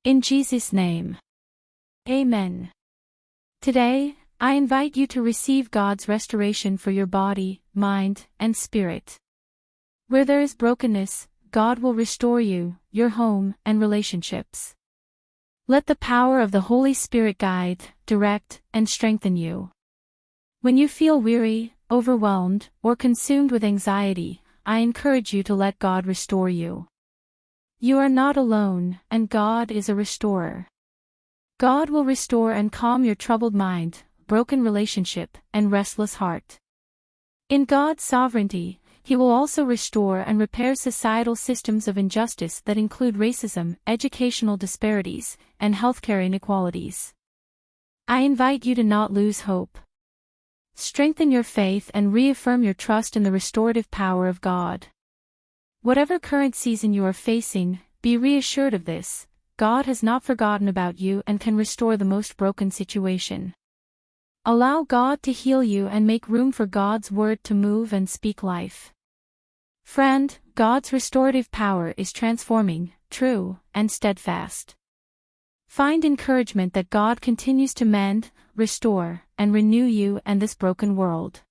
In Jesus' name. Amen. Today, I invite you to receive God's restoration for your body, mind, and spirit. Where there is brokenness, God will restore you, your home, and relationships. Let the power of the Holy Spirit guide, direct, and strengthen you. When you feel weary, overwhelmed, or consumed with anxiety, I encourage you to let God restore you. You are not alone, and God is a restorer. God will restore and calm your troubled mind, broken relationship, and restless heart. In God's sovereignty, He will also restore and repair societal systems of injustice that include racism, educational disparities, and healthcare inequalities. I invite you to not lose hope. Strengthen your faith and reaffirm your trust in the restorative power of God. Whatever current season you are facing, be reassured of this: God has not forgotten about you and can restore the most broken situation. Allow God to heal you and make room for God's word to move and speak life. Friend, God's restorative power is transforming, true, and steadfast. Find encouragement that God continues to mend, restore, and renew you and this broken world.